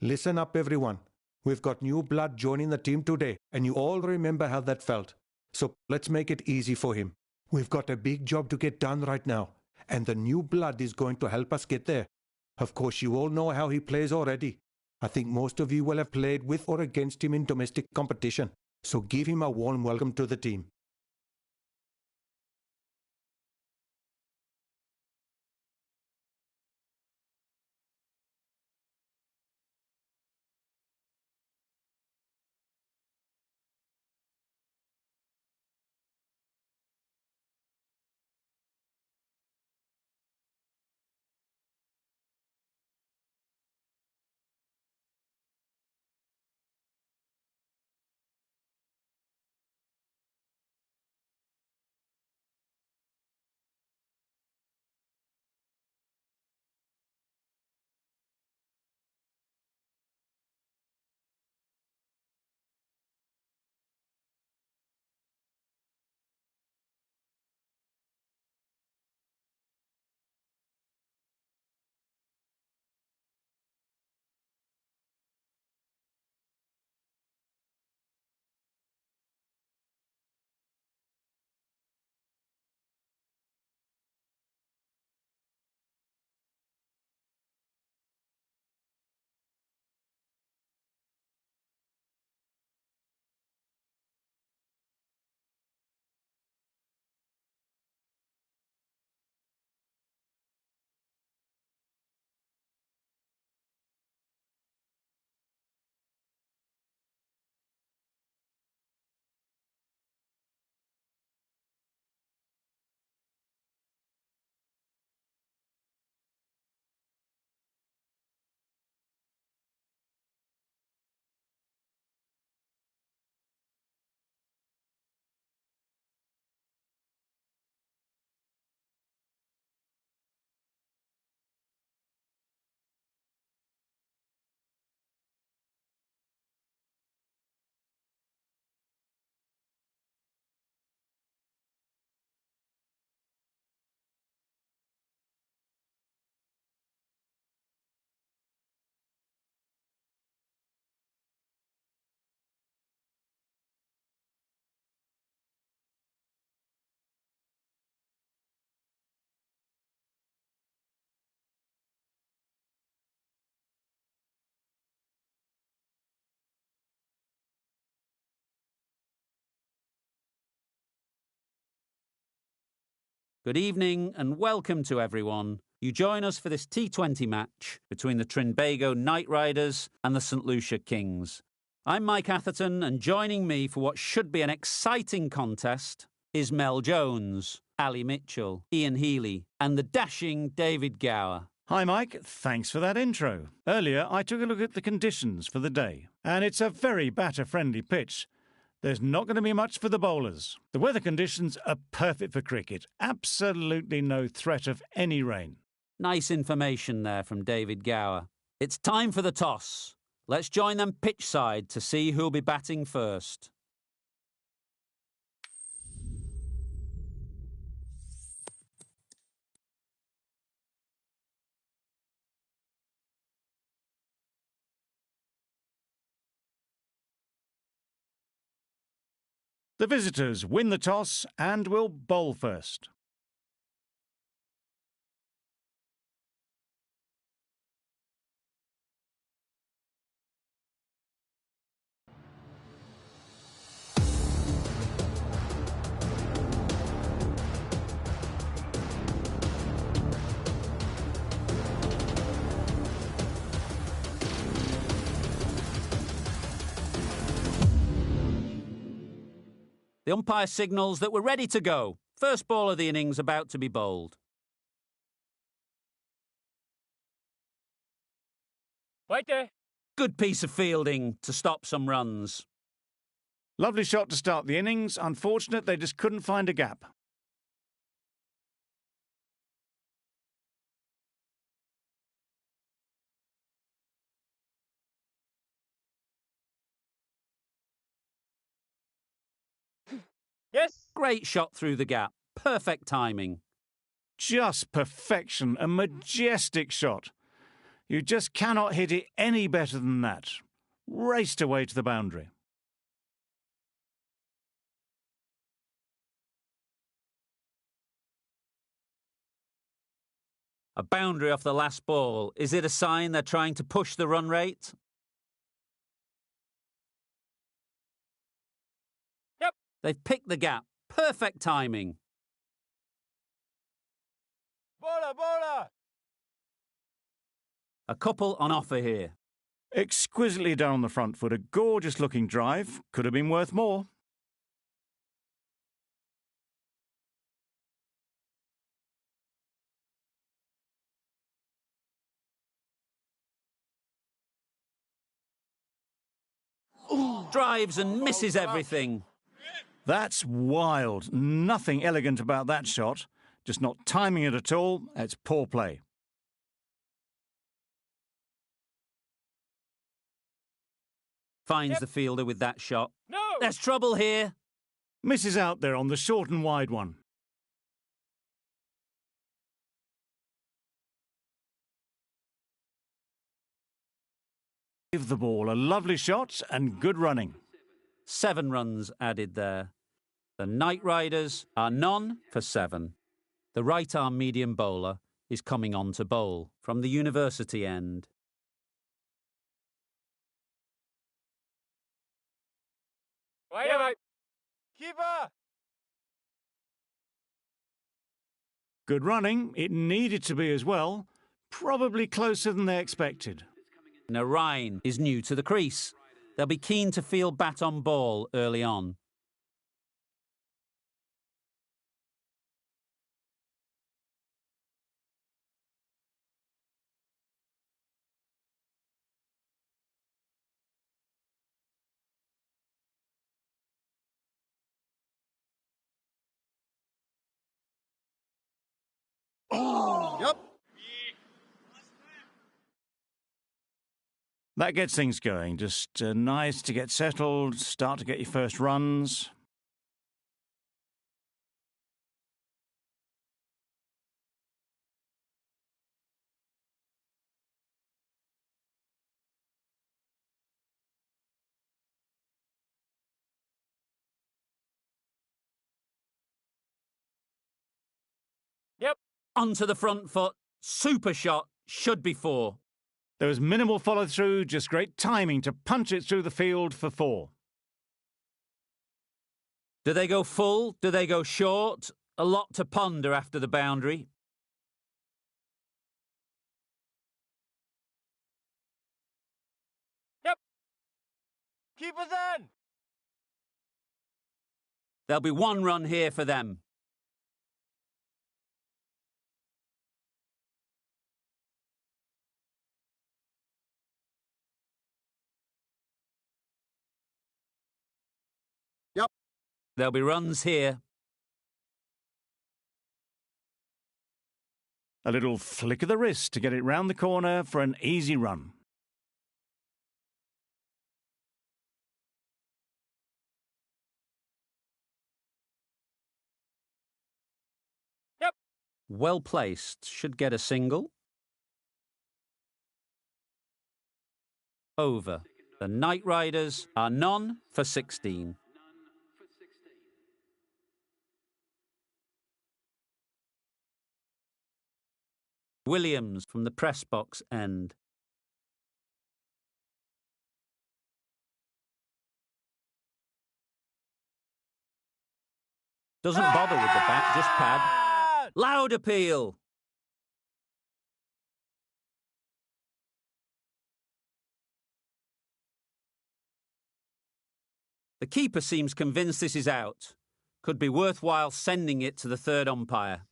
Listen up, everyone. We've got new blood joining the team today, and you all remember how that felt. So let's make it easy for him. We've got a big job to get done right now, and the new blood is going to help us get there. Of course, you all know how he plays already. I think most of you will have played with or against him in domestic competition, so give him a warm welcome to the team. Good evening and welcome to everyone. You join us for this T20 match between the Trinbago Knight Riders and the St Lucia Kings. I'm Mike Atherton, and joining me for what should be an exciting contest is Mel Jones, Ali Mitchell, Ian Healy and the dashing David Gower. Hi Mike, thanks for that intro. Earlier I took a look at the conditions for the day, and it's a very batter-friendly pitch. There's not going to be much for the bowlers. The weather conditions are perfect for cricket. Absolutely no threat of any rain. Nice information there from David Gower. It's time for the toss. Let's join them pitch side to see who'll be batting first. The visitors win the toss and will bowl first. The umpire signals that we're ready to go. First ball of the innings about to be bowled. Right there. Good piece of fielding to stop some runs. Lovely shot to start the innings. Unfortunate they just couldn't find a gap. Yes. Great shot through the gap. Perfect timing. Just perfection. A majestic shot. You just cannot hit it any better than that. Raced away to the boundary. A boundary off the last ball. Is it a sign they're trying to push the run rate? Yep. They've picked the gap. Perfect timing. Bowler, bowler. A couple on offer here. Exquisitely down the front foot, a gorgeous looking drive. Could have been worth more. Drives and misses everything. That's wild. Nothing elegant about that shot. Just not timing it at all. It's poor play. Finds the fielder with that shot. No. There's trouble here. Misses out there on the short and wide one. Give the ball a lovely shot and good running. 7 runs added there. The Night Riders are none for 7. The right-arm medium bowler is coming on to bowl from the university end. Wait a minute. Keeper. Good running. It needed to be as well. Probably closer than they expected. Narain is new to the crease. They'll be keen to field bat on ball early on. Yep. That gets things going. Just nice to get settled, start to get your first runs. Yep. Onto the front foot. Super shot. Should be 4. There was minimal follow-through, just great timing to punch it through the field for 4. Do they go full? Do they go short? A lot to ponder after the boundary. Yep. Keeper's in. There'll be 1 run here for them. Yep. There'll be runs here. A little flick of the wrist to get it round the corner for an easy run. Yep. Well placed. Should get a single. Over. The Night Riders are none for 16. Williams from the press box end. Doesn't bother with the bat, just pad. Loud appeal. The keeper seems convinced this is out. Could be worthwhile sending it to the third umpire.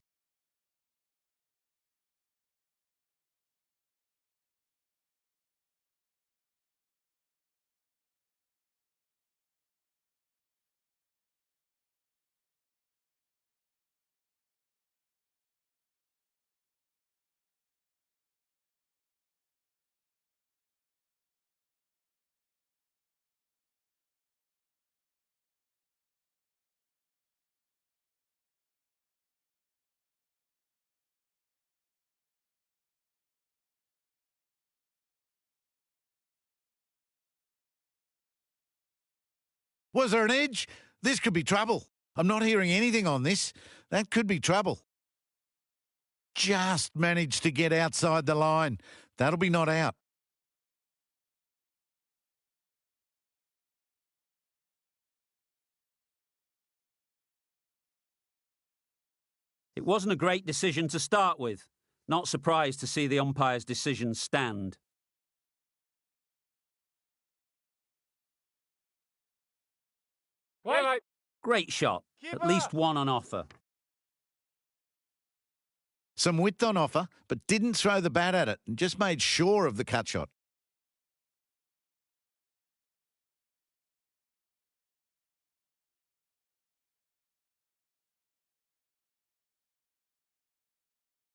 Was there an edge? This could be trouble. I'm not hearing anything on this. That could be trouble. Just managed to get outside the line. That'll be not out. It wasn't a great decision to start with. Not surprised to see the umpire's decision stand. Wait. Great shot. Keep At least up. one on offer. Some width on offer, but didn't throw the bat at it and just made sure of the cut shot.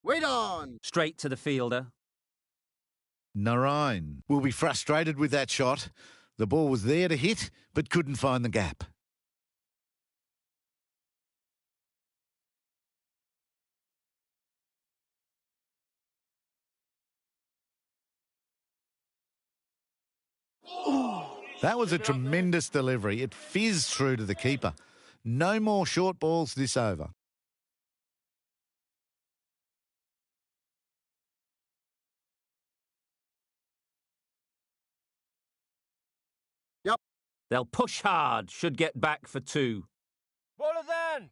Wait on. Straight to the fielder. Narayan will be frustrated with that shot. The ball was there to hit, but couldn't find the gap. That was a tremendous delivery. It fizzed through to the keeper. No more short balls this over. They'll push hard. Should get back for 2. Bowlers in.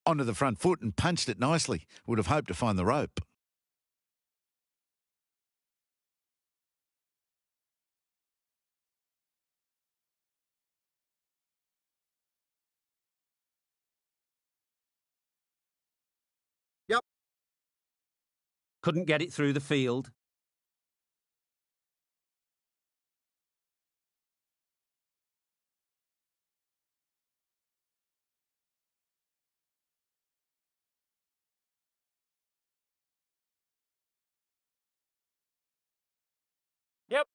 Onto the front foot and punched it nicely. Would have hoped to find the rope. Couldn't get it through the field. Yep.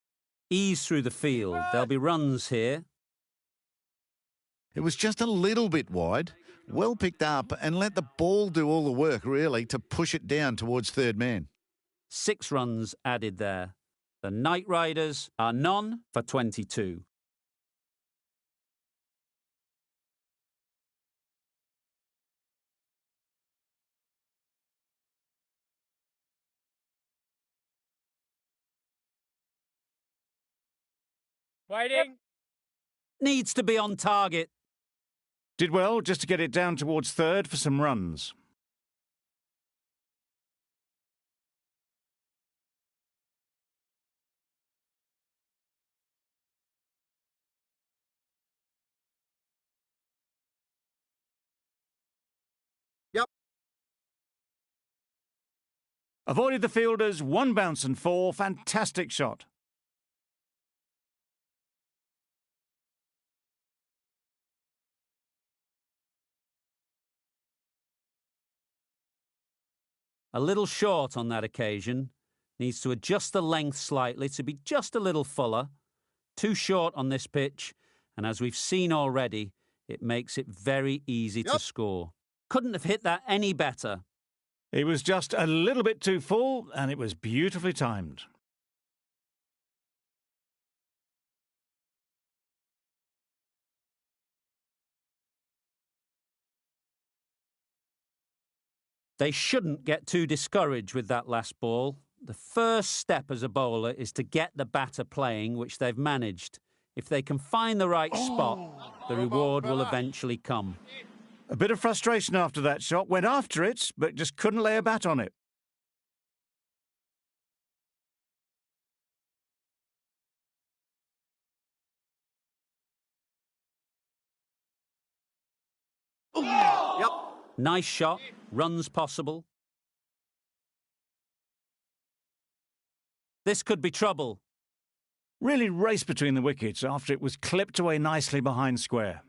Ease through the field. There'll be runs here. It was just a little bit wide. Well picked up and let the ball do all the work, really, to push it down towards third man. 6 runs added there. The Knight Riders are none for 22. Waiting. Needs to be on target. Did well just to get it down towards third for some runs. Avoided the fielders, 1 bounce and 4. Fantastic shot. A little short on that occasion. Needs to adjust the length slightly to be just a little fuller. Too short on this pitch, and as we've seen already, it makes it very easy to score. Couldn't have hit that any better. It was just a little bit too full, and it was beautifully timed. They shouldn't get too discouraged with that last ball. The first step as a bowler is to get the batter playing, which they've managed. If they can find the right spot, the reward will eventually come. A bit of frustration after that shot. Went after it, but just couldn't lay a bat on it. Nice shot. Runs possible. This could be trouble. Really raced between the wickets after it was clipped away nicely behind square.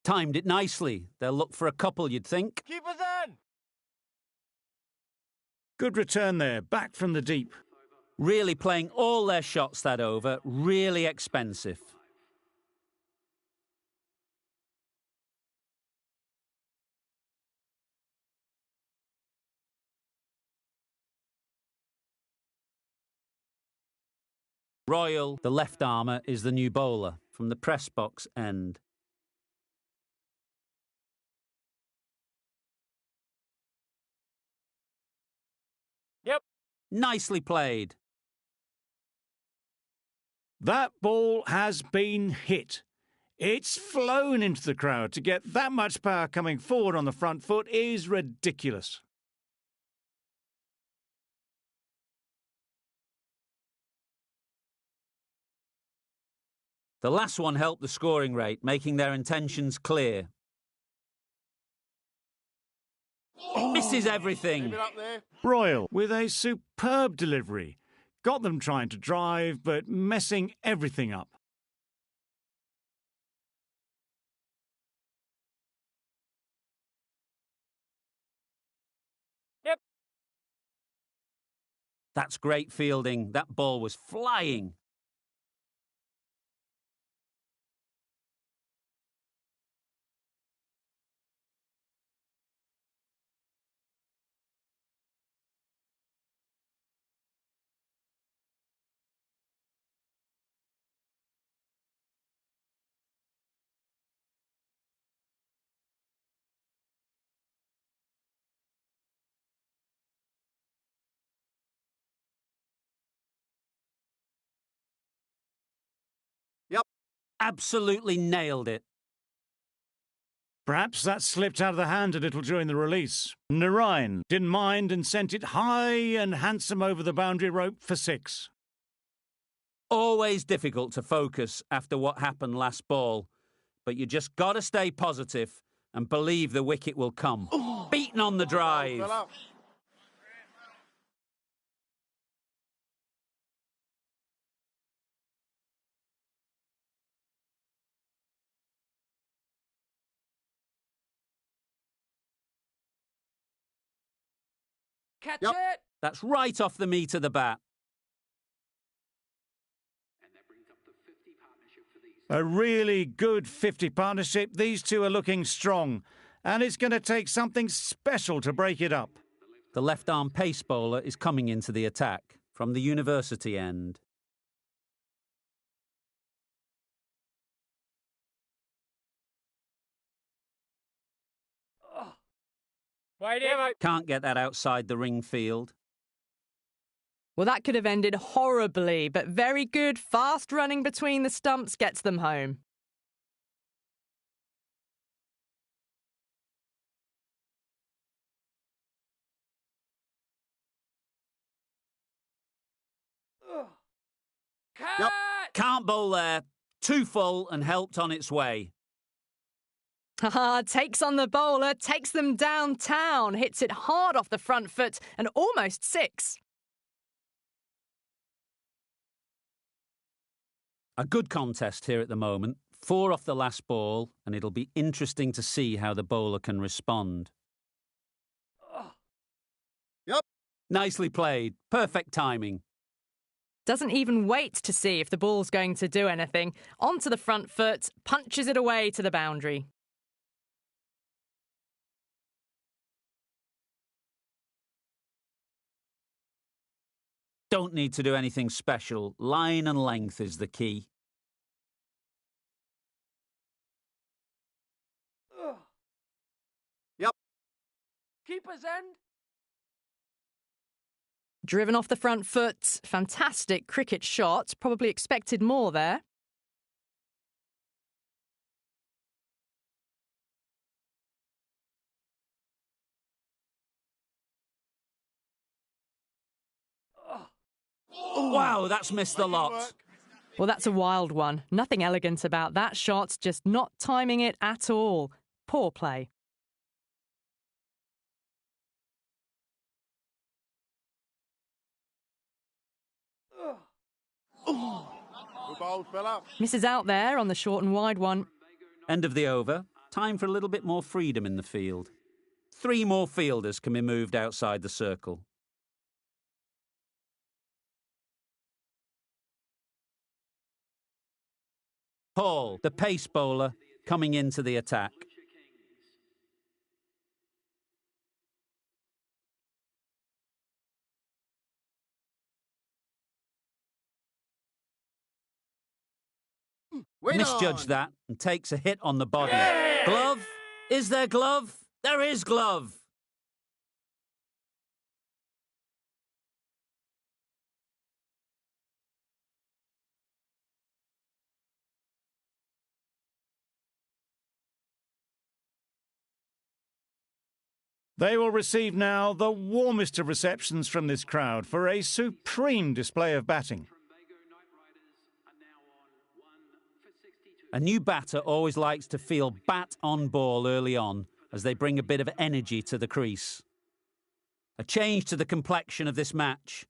Timed it nicely. They'll look for a couple, you'd think. Keep us in. Good return there, back from the deep. Really playing all their shots that over. Really expensive. Royal, the left armour, is the new bowler from the press box end. Yep. Nicely played. That ball has been hit. It's flown into the crowd. To get that much power coming forward on the front foot is ridiculous. The last one helped the scoring rate, making their intentions clear. Misses everything. Leave it up there. Royal with a superb delivery. Got them trying to drive, but messing everything up. Yep. That's great fielding. That ball was flying. Yep. Absolutely nailed it. Perhaps that slipped out of the hand a little during the release. Narayan didn't mind and sent it high and handsome over the boundary rope for 6. Always difficult to focus after what happened last ball, but you just got to stay positive and believe the wicket will come. Beaten on the drive. Fell up. Catch Yep. it. That's right off the meat of the bat. A really good 50 partnership. These two are looking strong, and it's going to take something special to break it up. The left-arm pace bowler is coming into the attack from the university end. Waiting. Can't get that outside the ring field. Well, that could have ended horribly, but very good. Fast running between the stumps gets them home. Yep. Can't bowl there. Too full and helped on its way. Haha, takes on the bowler, takes them downtown, hits it hard off the front foot and almost 6. A good contest here at the moment. 4 off the last ball, and it'll be interesting to see how the bowler can respond. Yep. Nicely played. Perfect timing. Doesn't even wait to see if the ball's going to do anything. Onto the front foot, punches it away to the boundary. Don't need to do anything special. Line and length is the key. Yep. Keeper's end. Driven off the front foot. Fantastic cricket shot. Probably expected more there. Wow, that's missed a lot. Well, that's a wild one. Nothing elegant about that shot, just not timing it at all. Poor play. Good bowl, fell up. Misses out there on the short and wide one. End of the over. Time for a little bit more freedom in the field. 3 more fielders can be moved outside the circle. Paul, the pace bowler, coming into the attack. misjudged that and takes a hit on the body. Glove? Is there glove? There is glove. They will receive now the warmest of receptions from this crowd for a supreme display of batting. A new batter always likes to feel bat on ball early on as they bring a bit of energy to the crease. A change to the complexion of this match.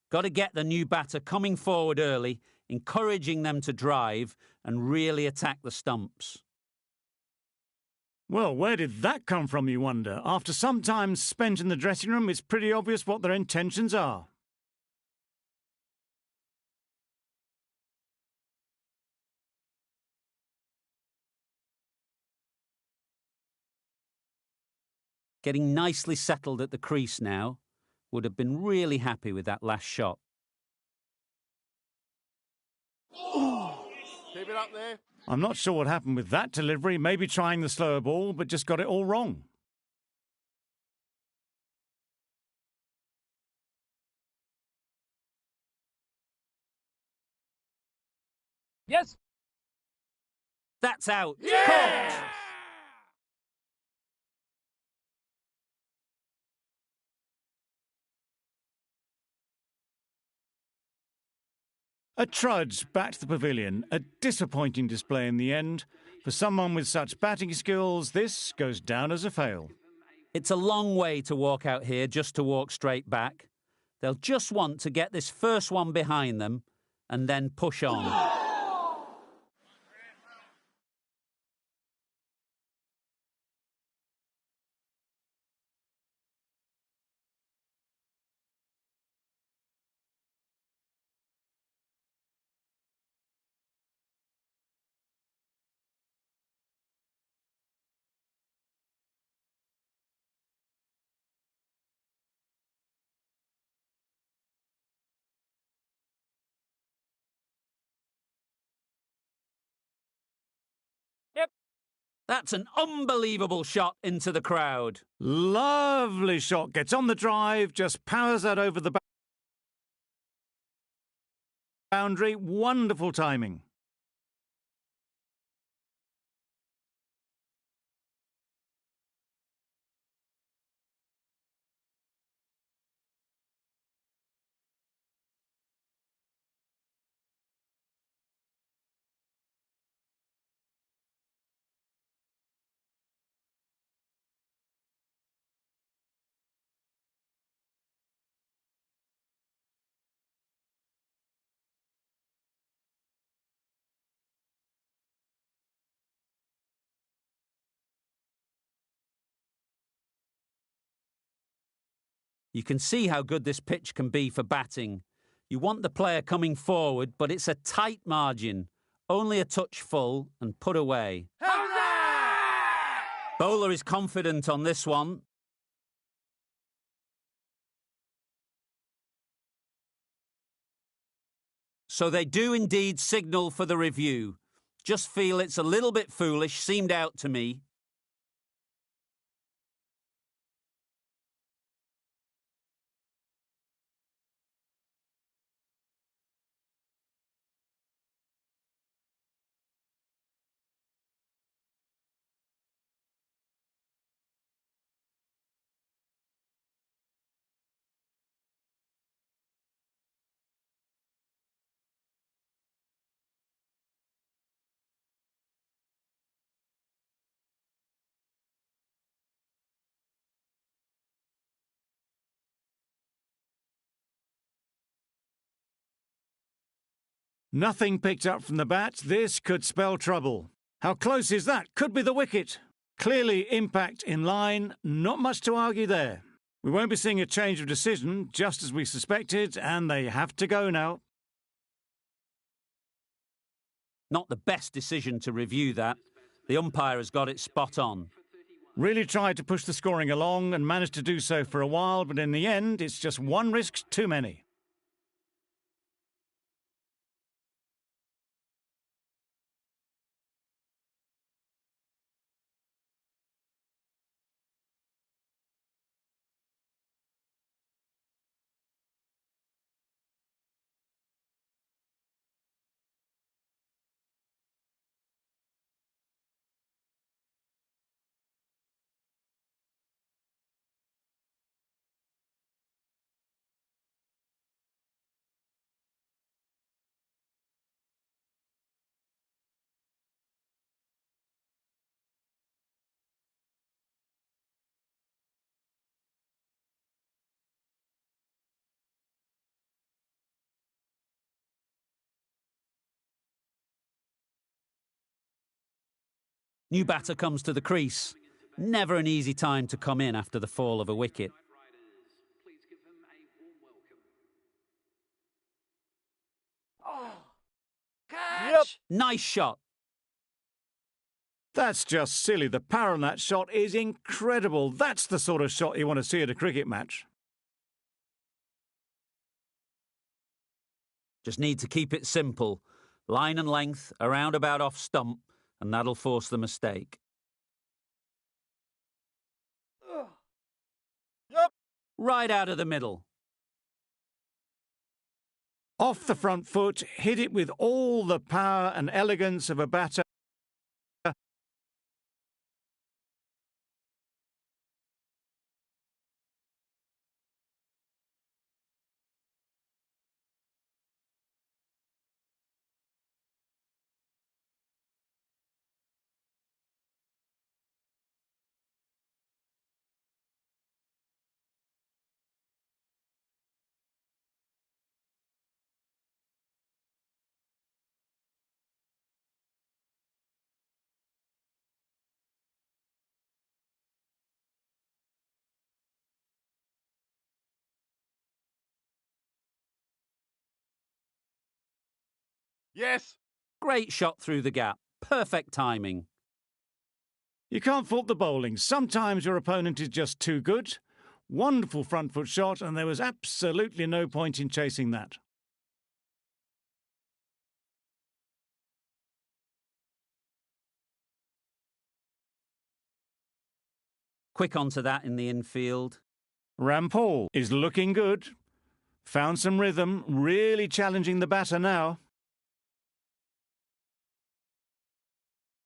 Got to get the new batter coming forward early, encouraging them to drive and really attack the stumps. Well, where did that come from, you wonder? After some time spent in the dressing room, it's pretty obvious what their intentions are. Getting nicely settled at the crease now. Would have been really happy with that last shot. Keep it up there. I'm not sure what happened with that delivery, maybe trying the slower ball, but just got it all wrong. Yes. That's out. Yeah! Caught. A trudge back to the pavilion, a disappointing display in the end. For someone with such batting skills, this goes down as a fail. It's a long way to walk out here just to walk straight back. They'll just want to get this first one behind them and then push on. Yep. That's an unbelievable shot into the crowd. Lovely shot, gets on the drive, just powers that over the boundary. Wonderful timing. You can see how good this pitch can be for batting. You want the player coming forward, but it's a tight margin. Only a touch full and put away. Bowler is confident on this one. So they do indeed signal for the review. Just feel it's a little bit foolish, seemed out to me. Nothing picked up from the bat. This could spell trouble. How close is that? Could be the wicket. Clearly impact in line. Not much to argue there. We won't be seeing a change of decision, just as we suspected, and they have to go now. Not the best decision to review that. The umpire has got it spot on. Really tried to push the scoring along and managed to do so for a while, but in the end, it's just one risk too many. New batter comes to the crease. Never an easy time to come in after the fall of a wicket. Yep. Nice shot. That's just silly. The power on that shot is incredible. That's the sort of shot you want to see at a cricket match. Just need to keep it simple. Line and length, around about off stump, and that'll force the mistake. Yep. Right out of the middle. Off the front foot, hit it with all the power and elegance of a batter. Yes. Great shot through the gap. Perfect timing. You can't fault the bowling. Sometimes your opponent is just too good. Wonderful front foot shot, and there was absolutely no point in chasing that. Quick onto that in the infield. Rampal is looking good. Found some rhythm, really challenging the batter now.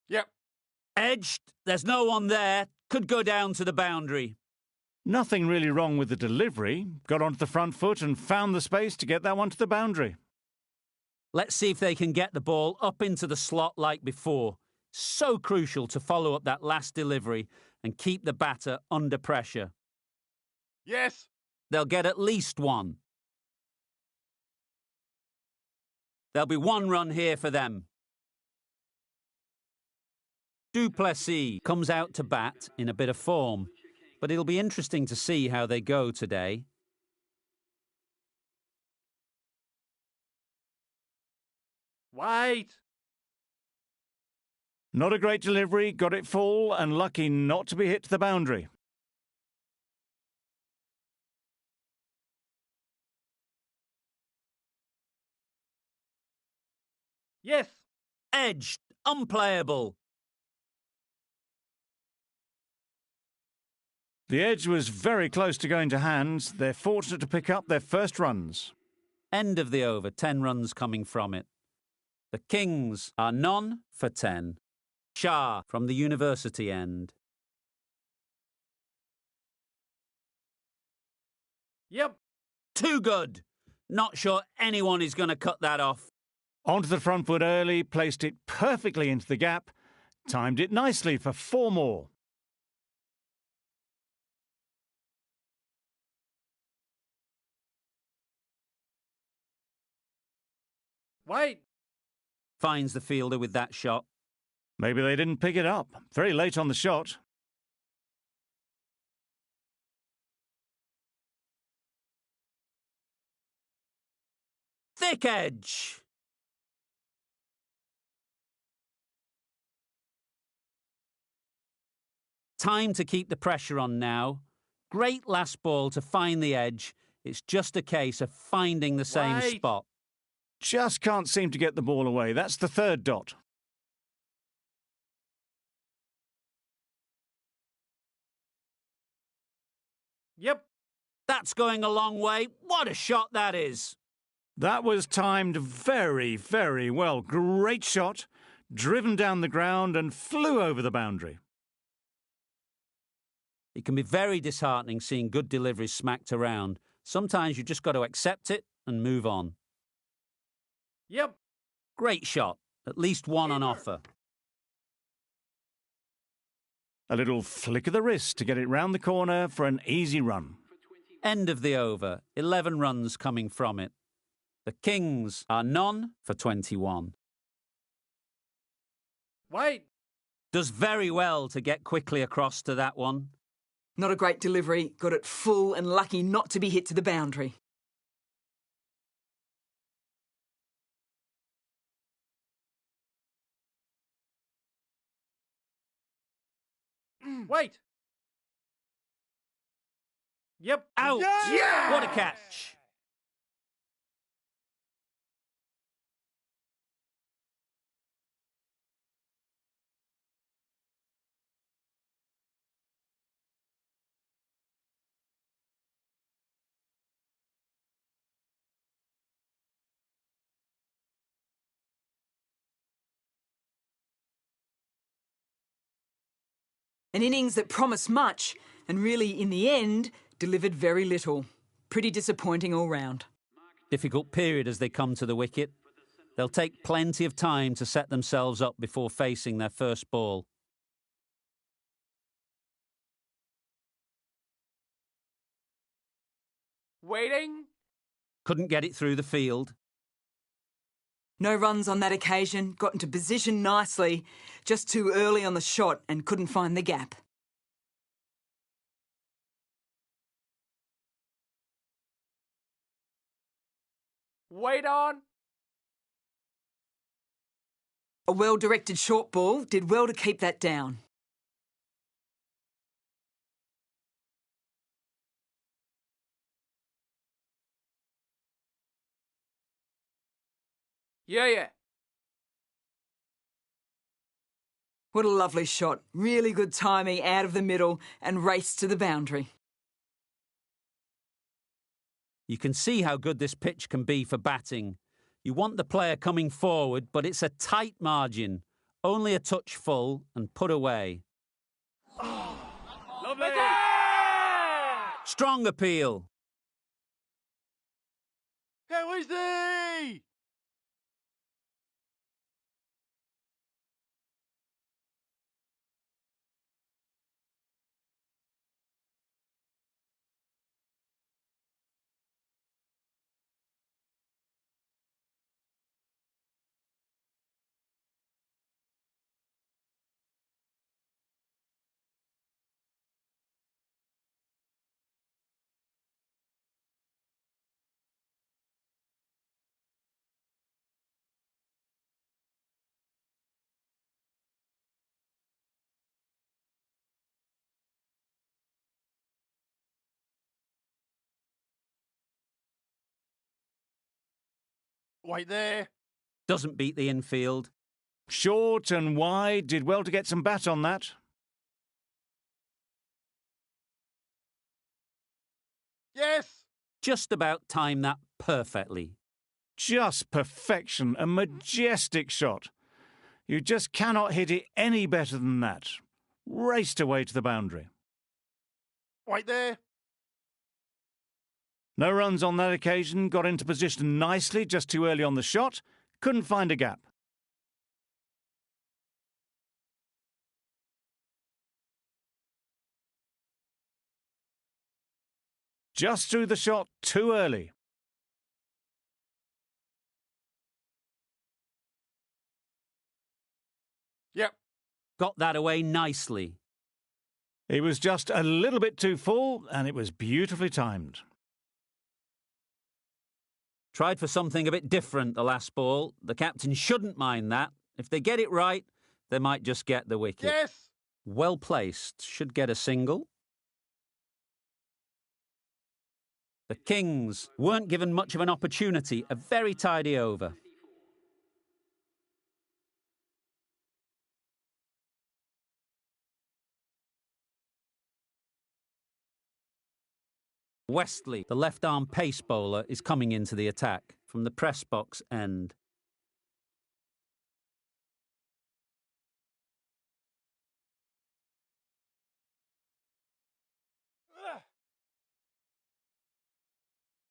Yep. Edged. There's no one there. Could go down to the boundary. Nothing really wrong with the delivery. Got onto the front foot and found the space to get that one to the boundary. Let's see if they can get the ball up into the slot like before. So crucial to follow up that last delivery and keep the batter under pressure. Yes. They'll get at least one. There'll be one run here for them. Duplessis comes out to bat in a bit of form, but it'll be interesting to see how they go today. Wait. Not a great delivery, got it full and lucky not to be hit to the boundary. Yes. Edged. Unplayable. The edge was very close to going to hands. They're fortunate to pick up their first runs. End of the over, 10 runs coming from it. The Kings are none for 10. Shah from the university end. Yep. Too good. Not sure anyone is going to cut that off. Onto the front foot early, placed it perfectly into the gap. Timed it nicely for 4 more. Wait. Finds the fielder with that shot. Maybe they didn't pick it up. Very late on the shot. Thick edge. Time to keep the pressure on now. Great last ball to find the edge. It's just a case of finding the same Wait. spot. Just can't seem to get the ball away. That's the third dot. Yep. That's going a long way. What a shot that is. That was timed very, very well. Great shot. Driven down the ground and flew over the boundary. It can be very disheartening seeing good deliveries smacked around. Sometimes you just got to accept it and move on. Yep. Great shot. At least one on offer. A little flick of the wrist to get it round the corner for an easy run. End of the over. 11 runs coming from it. The Kings are none for 21. Wait. Does very well to get quickly across to that one. Not a great delivery, got it full and lucky not to be hit to the boundary. Wait. Yep. Out! Yeah! What a catch! An innings that promised much and really, in the end, delivered very little. Pretty disappointing all round. Difficult period as they come to the wicket. They'll take plenty of time to set themselves up before facing their first ball. Waiting. Couldn't get it through the field. No runs on that occasion, got into position nicely, just too early on the shot and couldn't find the gap. Wait on. A well-directed short ball did well to keep that down. Yeah. What a lovely shot. Really good timing out of the middle and race to the boundary. You can see how good this pitch can be for batting. You want the player coming forward, but it's a tight margin. Only a touch full and put away. Lovely. Strong appeal. How is he? Wait there. Doesn't beat the infield. Short and wide, did well to get some bat on that. Yes. Just about timed that perfectly. Just perfection, a majestic shot. You just cannot hit it any better than that. Raced away to the boundary. Wait there. No runs on that occasion, got into position nicely, just too early on the shot, couldn't find a gap. Just threw the shot too early. Yep. Got that away nicely. It was just a little bit too full, and it was beautifully timed. Tried for something a bit different the last ball. The captain shouldn't mind that. If they get it right, they might just get the wicket. Yes. Well placed. Should get a single. The Kings weren't given much of an opportunity. A very tidy over. Westley, the left-arm pace bowler, is coming into the attack from the press box end.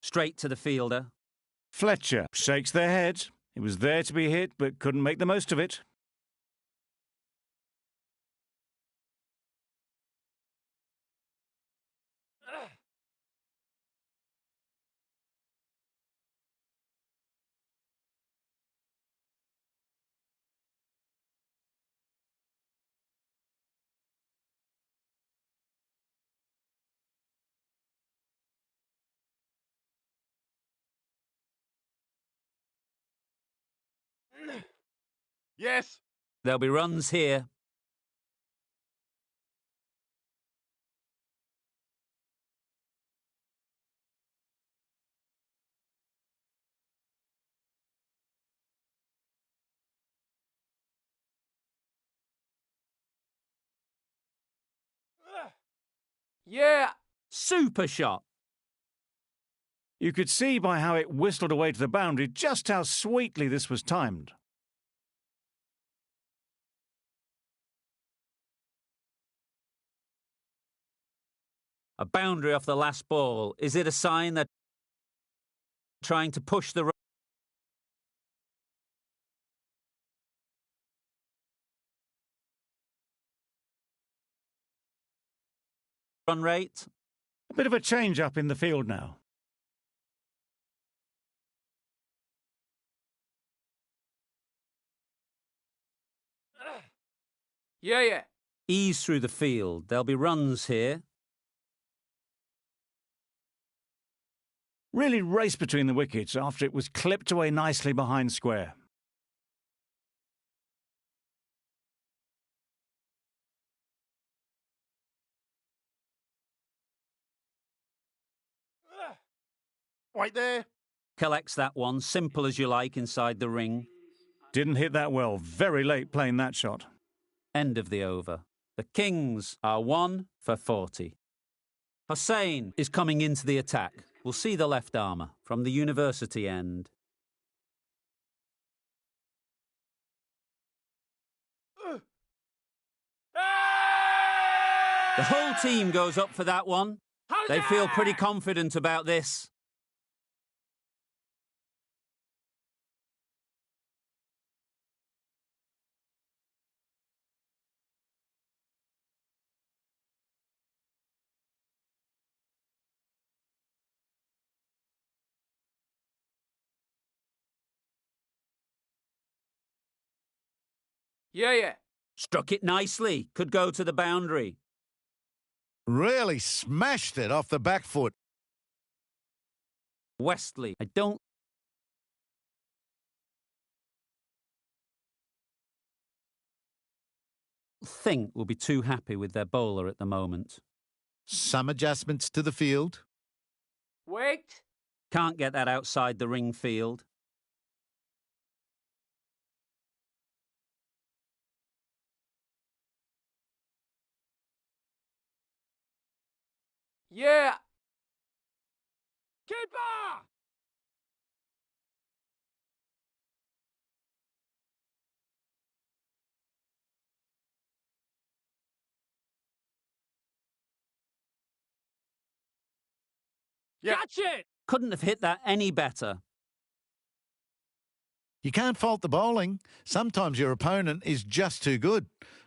Straight to the fielder. Fletcher shakes their head. It was there to be hit, but couldn't make the most of it. Yes. There'll be runs here. Yeah. Super shot. You could see by how it whistled away to the boundary just how sweetly this was timed. A boundary off the last ball. Is it a sign that trying to push the run rate? A bit of a change-up in the field now. Yeah. Ease through the field. There'll be runs here. Really raced between the wickets after it was clipped away nicely behind square. Right there. Collects that one, simple as you like, inside the ring. Didn't hit that well. Very late playing that shot. End of the over. The Kings are 1 for 40. Hussain is coming into the attack. We'll see the left armour from the university end. The whole team goes up for that one. They feel pretty confident about this. Yeah. Struck it nicely. Could go to the boundary. Really smashed it off the back foot. Westley, I don't think will be too happy with their bowler at the moment. Some adjustments to the field. Wait. Can't get that outside the ring field. Yeah. Keeper. Yeah. Catch it. Couldn't have hit that any better. You can't fault the bowling. Sometimes your opponent is just too good.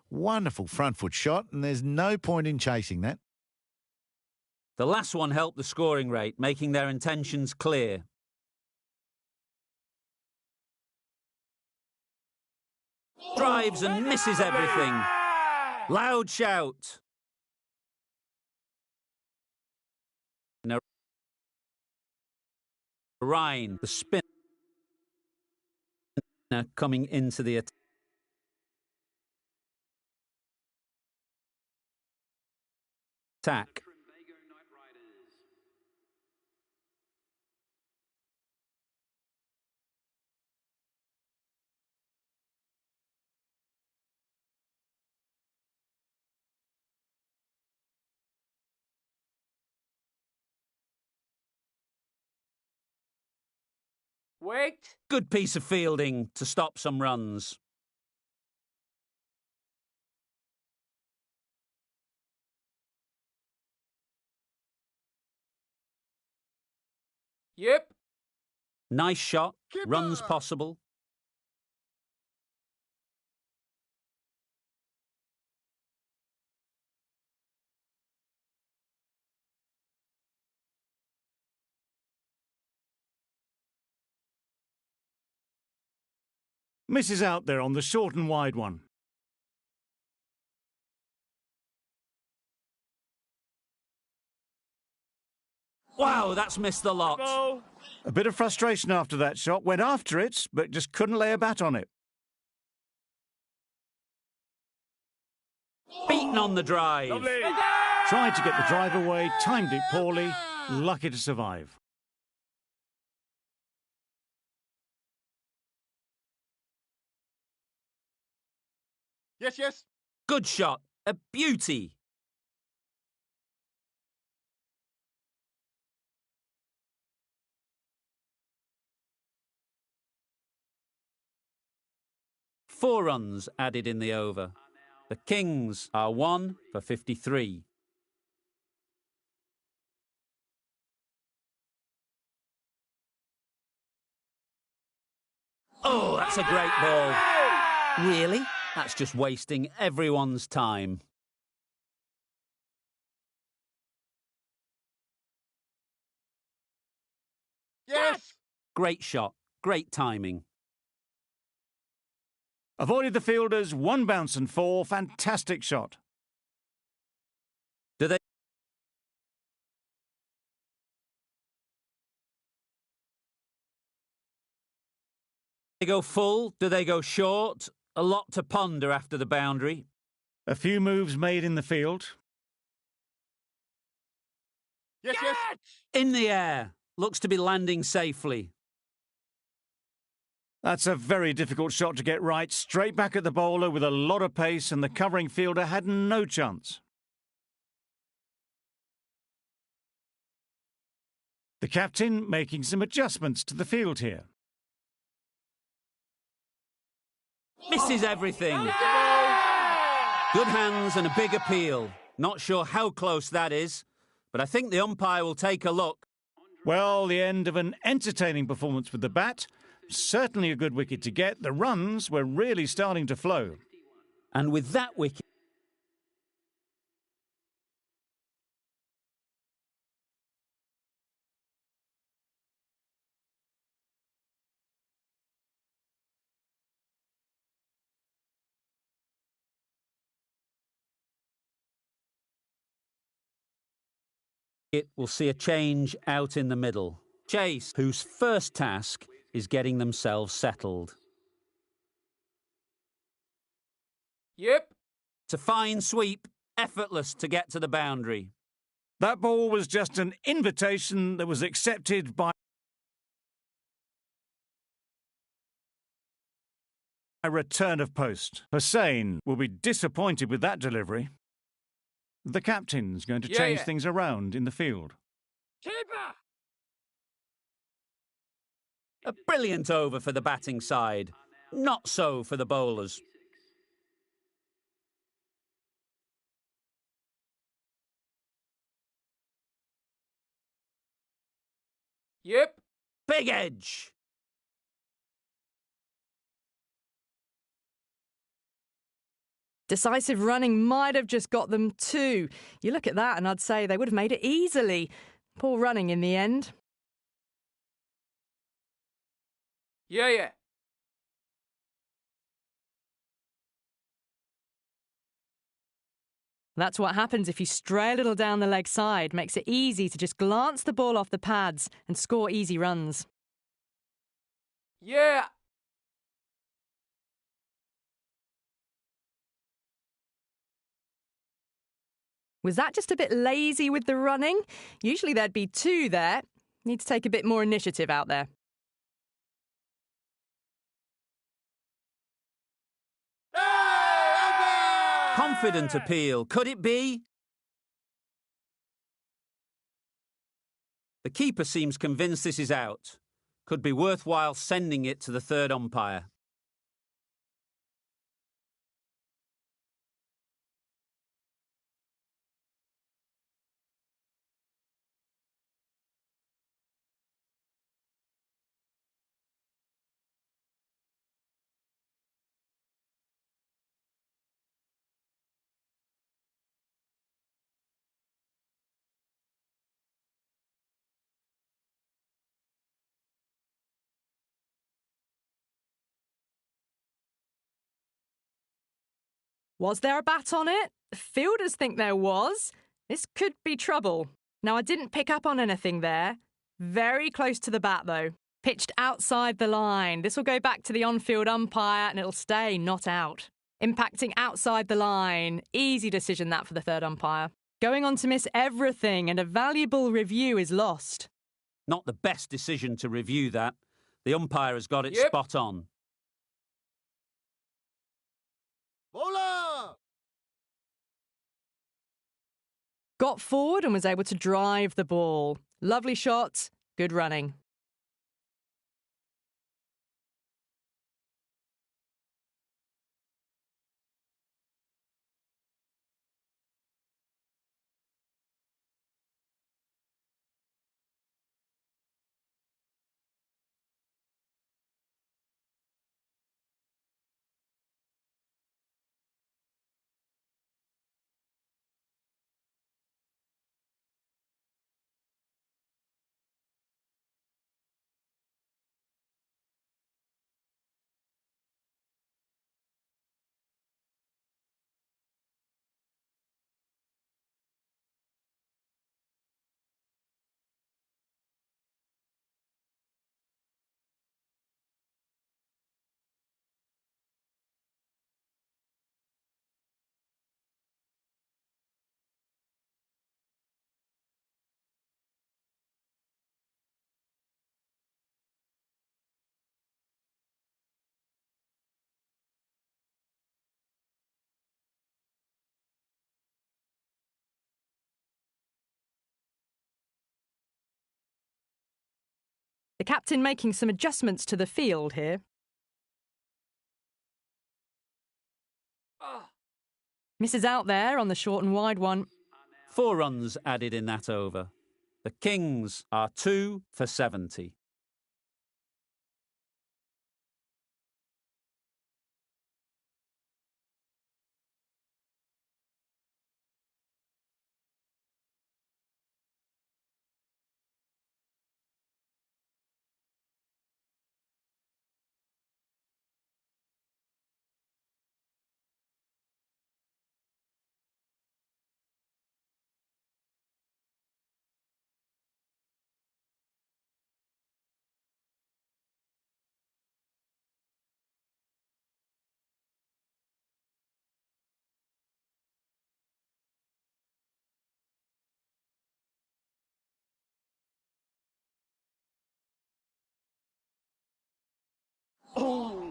Wonderful front foot shot, and there's no point in chasing that. The last one helped the scoring rate, making their intentions clear. Drives and misses everything. Loud shout. Ryan, the spinner, coming into the attack. Wait. Good piece of fielding to stop some runs. Yep. Nice shot. Keeper. Runs possible. Misses out there on the short and wide one. Wow, that's missed the lot. Go. A bit of frustration after that shot. Went after it, but just couldn't lay a bat on it. Beaten on the drive. Tried to get the drive away, timed it poorly, lucky to survive. Yes, yes. Good shot. A beauty. Four runs added in the over. The Kings are 1 for 53. Oh, that's a great ball. Really? That's just wasting everyone's time. Yes! Great shot. Great timing. Avoided the fielders, 1 bounce and 4. Fantastic shot. Do they go full? Do they go short? A lot to ponder after the boundary. A few moves made in the field. Yes, yes. In the air. Looks to be landing safely. That's a very difficult shot to get right. Straight back at the bowler with a lot of pace, and the covering fielder had no chance. The captain making some adjustments to the field here. Misses everything. Good hands and a big appeal. Not sure how close that is, but I think the umpire will take a look. Well, the end of an entertaining performance with the bat. Certainly a good wicket to get. The runs were really starting to flow. And with that wicket, it will see a change out in the middle. Chase, whose first task is getting themselves settled. Yep. It's a fine sweep, effortless to get to the boundary. That ball was just an invitation that was accepted by a return of post. Hussain will be disappointed with that delivery. The captain's going to change things around in the field. Keeper! A brilliant over for the batting side. Not so for the bowlers. Yep. Big edge. Decisive running might have just got them 2. You look at that and I'd say they would have made it easily. Poor running in the end. Yeah. That's what happens if you stray a little down the leg side. Makes it easy to just glance the ball off the pads and score easy runs. Yeah. Was that just a bit lazy with the running? Usually there'd be 2 there. Need to take a bit more initiative out there. Confident appeal. Could it be? The keeper seems convinced this is out. Could be worthwhile sending it to the third umpire. Was there a bat on it? The fielders think there was. This could be trouble. Now, I didn't pick up on anything there. Very close to the bat, though. Pitched outside the line. This will go back to the on-field umpire and it'll stay not out. Impacting outside the line. Easy decision that for the third umpire. Going on to miss everything and a valuable review is lost. Not the best decision to review that. The umpire has got it Yep. spot on. Bowler! Got forward and was able to drive the ball. Lovely shot, good running. The captain making some adjustments to the field here. Misses out there on the short and wide one. 4 runs added in that over. The Kings are 2 for 70.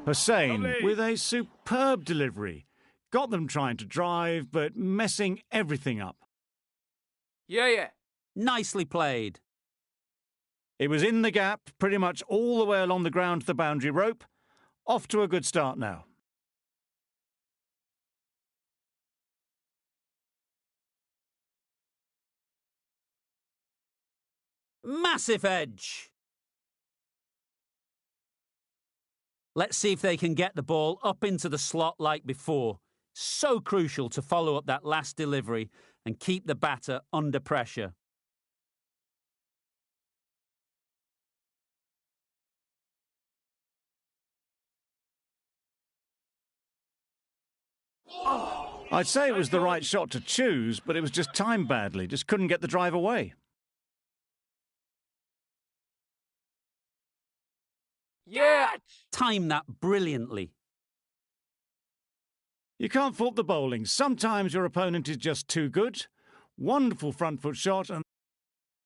Hussain with a superb delivery. Got them trying to drive, but messing everything up. Yeah. Nicely played. It was in the gap, pretty much all the way along the ground to the boundary rope. Off to a good start now. Massive edge. Let's see if they can get the ball up into the slot like before. So crucial to follow up that last delivery and keep the batter under pressure. I'd say it was the right shot to choose, but it was just timed badly. Just couldn't get the drive away. Yeah. Time that brilliantly. You can't fault the bowling. Sometimes your opponent is just too good. Wonderful front foot shot, and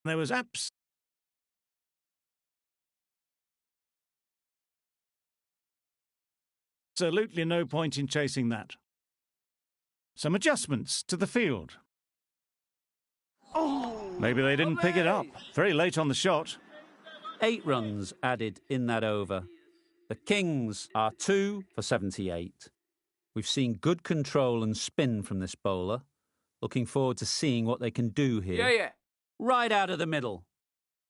there was absolutely no point in chasing that. Some adjustments to the field. Maybe they didn't pick it up. Very late on the shot. 8 runs added in that over. The Kings are 2 for 78. We've seen good control and spin from this bowler. Looking forward to seeing what they can do here. Yeah. Right out of the middle.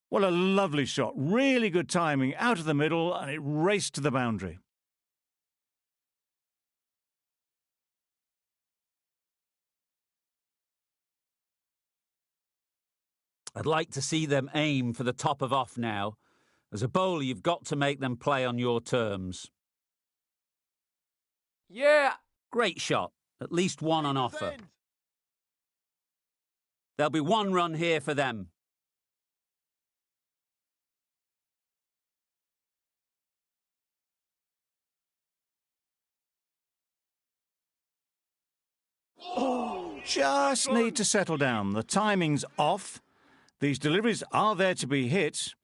What a lovely shot. Really good timing out of the middle, and it raced to the boundary. I'd like to see them aim for the top of off now. As a bowler, you've got to make them play on your terms. Yeah. Great shot. At least one on offer. There'll be 1 run here for them. Just need to settle down. The timing's off. These deliveries are there to be hit.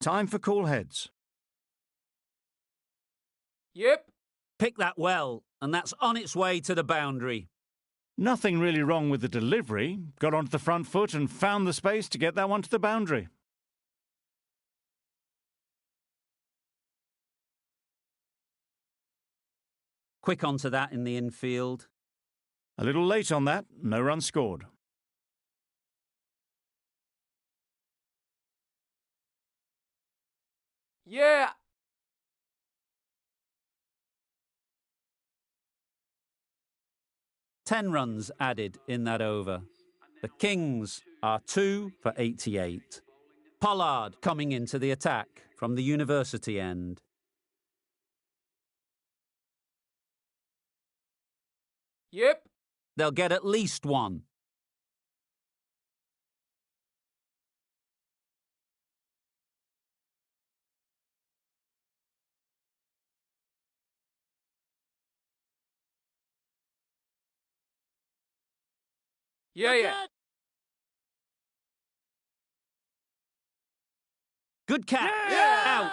Time for cool heads. Yep. Pick that well, and that's on its way to the boundary. Nothing really wrong with the delivery. Got onto the front foot and found the space to get that one to the boundary. Quick onto that in the infield. A little late on that, no run scored. Yeah. Ten runs added in that over. The Kings are 2 for 88. Pollard coming into the attack from the university end. Yep. They'll get at least one. Yeah. Good catch. Yeah! Out.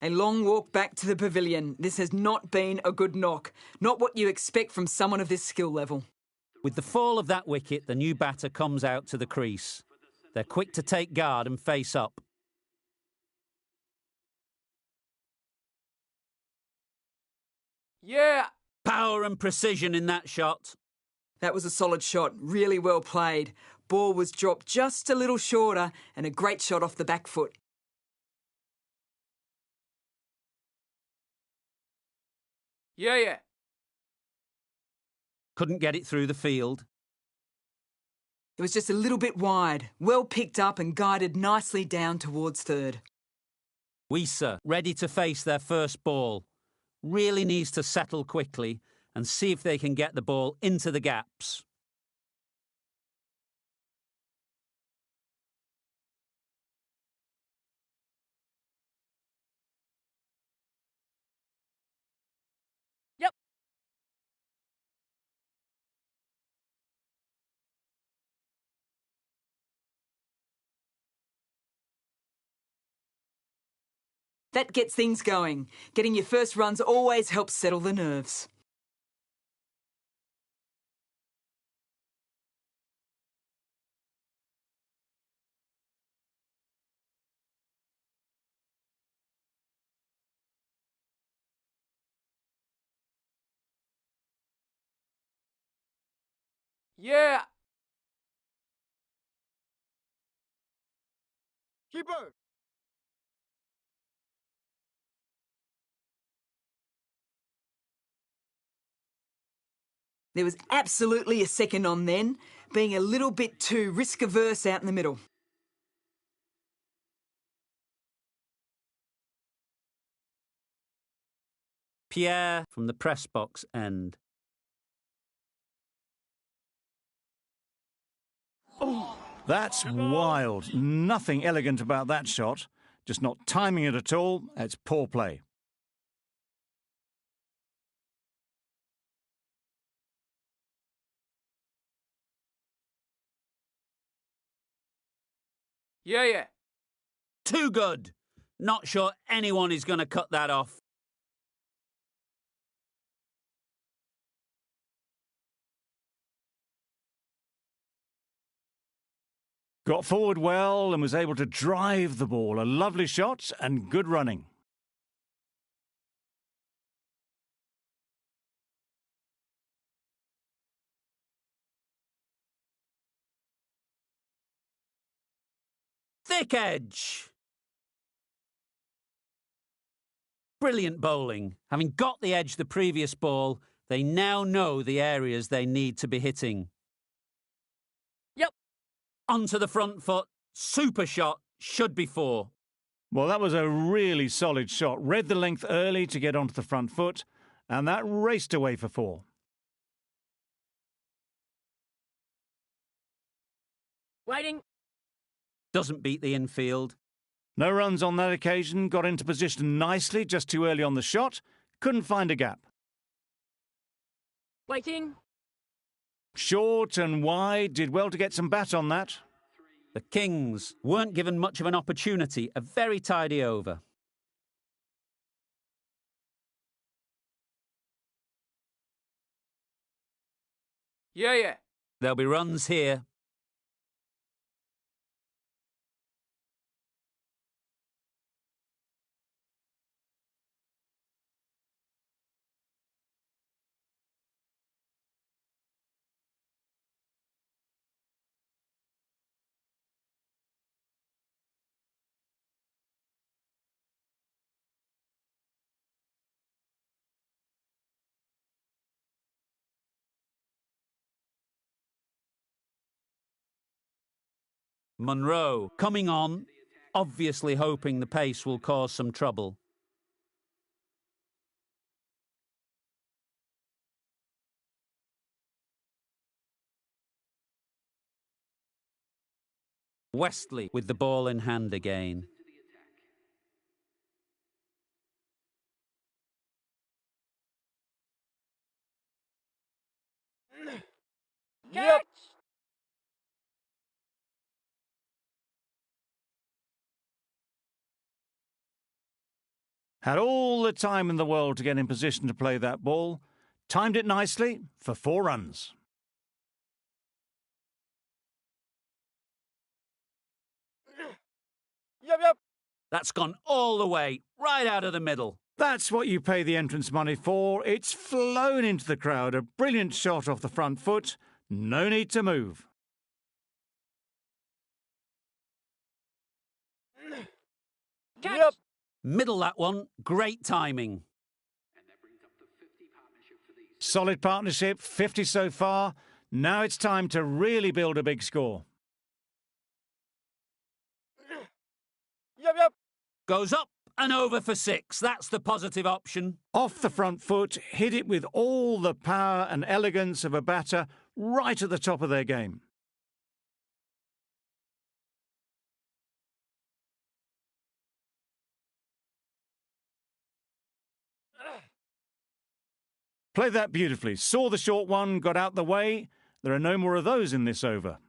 A long walk back to the pavilion. This has not been a good knock. Not what you expect from someone of this skill level. With the fall of that wicket, the new batter comes out to the crease. They're quick to take guard and face up. Yeah. Power and precision in that shot. That was a solid shot. Really well played. Ball was dropped just a little shorter and a great shot off the back foot. Yeah. Couldn't get it through the field. It was just a little bit wide. Well picked up and guided nicely down towards third. Weiser ready to face their first ball. Really needs to settle quickly and see if they can get the ball into the gaps. Yep. That gets things going. Getting your first runs always helps settle the nerves. Yeah. Keeper. There was absolutely a second on then, being a little bit too risk-averse out in the middle. Pierre from the press box end. That's wild. Nothing elegant about that shot. Just not timing it at all. It's poor play. Yeah. Too good. Not sure anyone is going to cut that off. Got forward well and was able to drive the ball. A lovely shot and good running. Thick edge. Brilliant bowling. Having got the edge the previous ball, they now know the areas they need to be hitting. Yep. Onto the front foot. Super shot. Should be 4. Well, that was a really solid shot. Read the length early to get onto the front foot, and that raced away for 4. Waiting. Doesn't beat the infield. No runs on that occasion, got into position nicely, just too early on the shot, couldn't find a gap. Waiting. Short and wide, did well to get some bat on that. The Kings weren't given much of an opportunity, a very tidy over. Yeah. There'll be runs here. Monroe coming on, obviously hoping the pace will cause some trouble. Westley with the ball in hand again. Yep. Had all the time in the world to get in position to play that ball. Timed it nicely for 4 runs. Yep. That's gone all the way, right out of the middle. That's what you pay the entrance money for. It's flown into the crowd. A brilliant shot off the front foot. No need to move. Yep. Middle that one, great timing. Solid partnership, 50 so far. Now it's time to really build a big score. Yep. Goes up and over for 6. That's the positive option. Off the front foot, hit it with all the power and elegance of a batter right at the top of their game. Played that beautifully. Saw the short one, got out the way. There are no more of those in this over.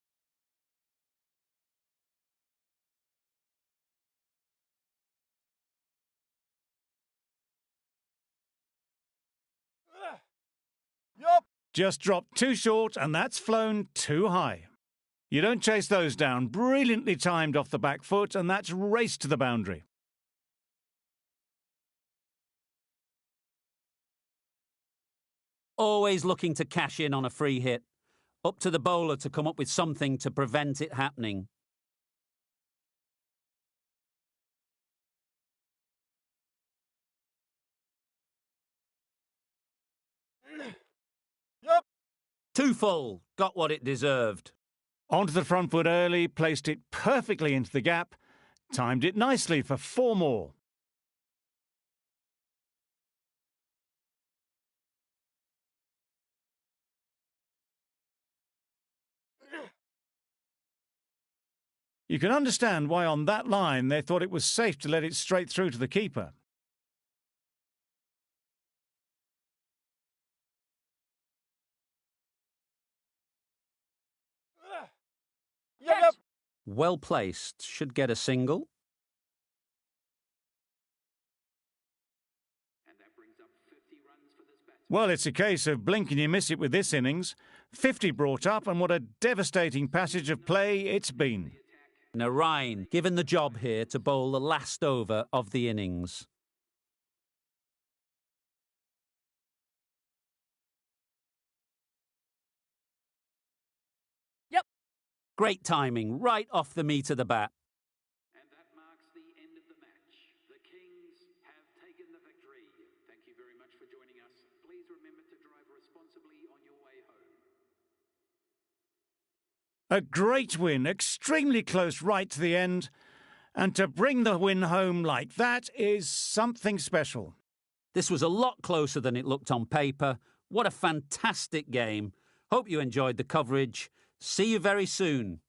Yep. Just dropped too short, and that's flown too high. You don't chase those down. Brilliantly timed off the back foot, and that's raced to the boundary. Always looking to cash in on a free hit. Up to the bowler to come up with something to prevent it happening. Yep. Too full, got what it deserved. Onto the front foot early, placed it perfectly into the gap, timed it nicely for 4 more. You can understand why on that line they thought it was safe to let it straight through to the keeper. Yep. Well placed, should get a single. Well, it's a case of blink and you miss it with this innings. 50 brought up, and what a devastating passage of play it's been. Narine given the job here to bowl the last over of the innings. Yep. Great timing, right off the meat of the bat. And that marks the end of the match. The Kings have taken the victory. Thank you very much for joining us. Please remember to drive responsibly on your way home. A great win, extremely close right to the end. And to bring the win home like that is something special. This was a lot closer than it looked on paper. What a fantastic game. Hope you enjoyed the coverage. See you very soon.